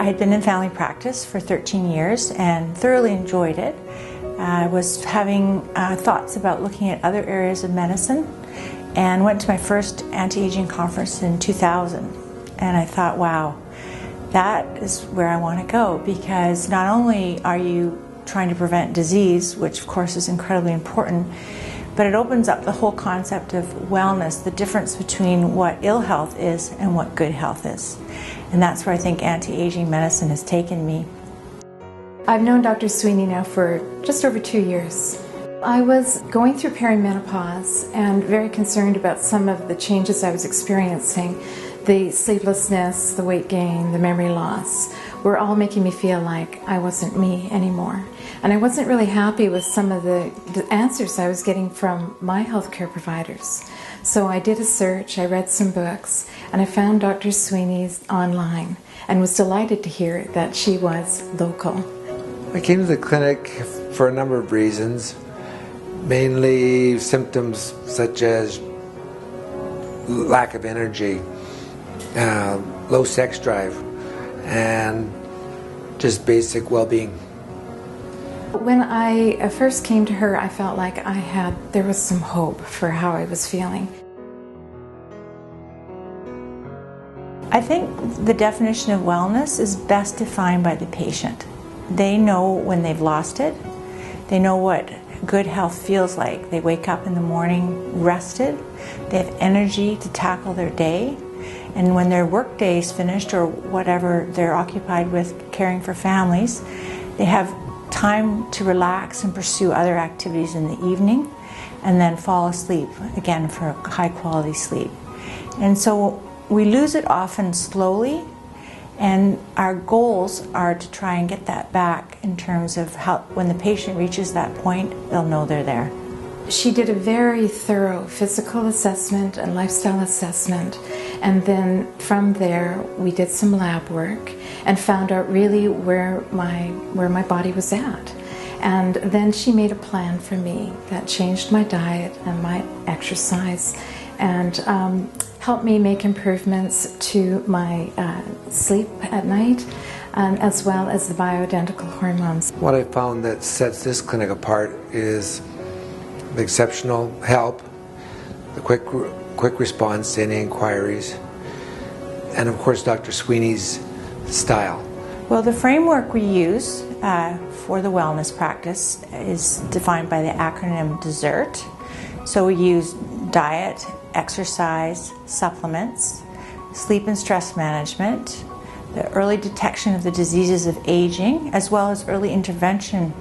I had been in family practice for 13 years and thoroughly enjoyed it. I was having thoughts about looking at other areas of medicine and went to my first anti-aging conference in 2000. And I thought, wow, that is where I want to go, because not only are you trying to prevent disease, which of course is incredibly important, but it opens up the whole concept of wellness, the difference between what ill health is and what good health is. And that's where I think anti-aging medicine has taken me. I've known Dr. Sweeney now for just over 2 years. I was going through perimenopause and very concerned about some of the changes I was experiencing. The sleeplessness, the weight gain, the memory loss were all making me feel like I wasn't me anymore. And I wasn't really happy with some of the answers I was getting from my healthcare providers. So I did a search, I read some books, and I found Dr. Sweeney's online and was delighted to hear that she was local. I came to the clinic for a number of reasons, mainly symptoms such as lack of energy, low sex drive, and just basic well-being. When I first came to her, I felt like there was some hope for how I was feeling. I think the definition of wellness is best defined by the patient. They know when they've lost it. They know what good health feels like. They wake up in the morning rested. They have energy to tackle their day. And when their work day is finished, or whatever they're occupied with caring for families, they have time to relax and pursue other activities in the evening, and then fall asleep again for a high quality sleep. And so we lose it often slowly, and our goals are to try and get that back in terms of how, when the patient reaches that point, they'll know they're there. She did a very thorough physical assessment and lifestyle assessment, and then from there we did some lab work and found out really where my body was at. And then she made a plan for me that changed my diet and my exercise, and helped me make improvements to my sleep at night, as well as the bioidentical hormones. What I found that sets this clinic apart is the exceptional help, the quick response to any inquiries, and of course Dr. Sweeney's style. Well, the framework we use for the wellness practice is defined by the acronym DESERT. So we use diet, exercise, supplements, sleep and stress management, the early detection of the diseases of aging, as well as early intervention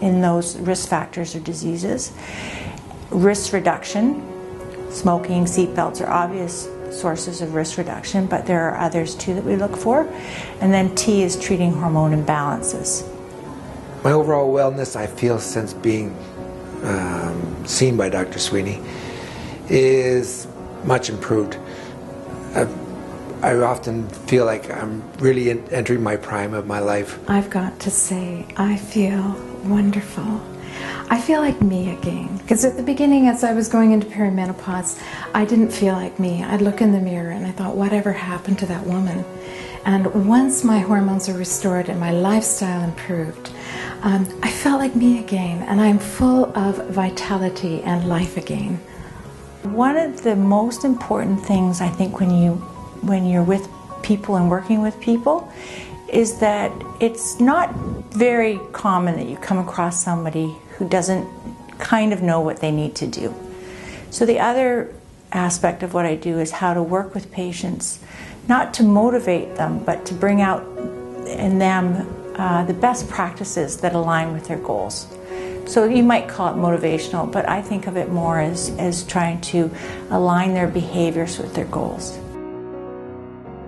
in those risk factors or diseases, risk reduction. Smoking, seatbelts are obvious sources of risk reduction, but there are others too that we look for. And then T is treating hormone imbalances. My overall wellness, I feel, since being seen by Dr. Sweeney, is much improved. I often feel like I'm really entering my prime of my life. I've got to say, I feel wonderful. I feel like me again. Because at the beginning, as I was going into perimenopause, I didn't feel like me. I'd look in the mirror and I thought, whatever happened to that woman? And once my hormones are restored and my lifestyle improved, I felt like me again, and I'm full of vitality and life again. One of the most important things, I think, when you're with people and working with people, is that it's not very common that you come across somebody who doesn't kind of know what they need to do. So the other aspect of what I do is how to work with patients, not to motivate them, but to bring out in them the best practices that align with their goals. So you might call it motivational, but I think of it more as trying to align their behaviors with their goals.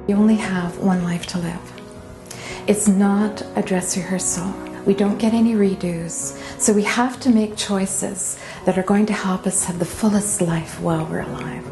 You only have one life to live. It's not a dress rehearsal. We don't get any redos. So we have to make choices that are going to help us have the fullest life while we're alive.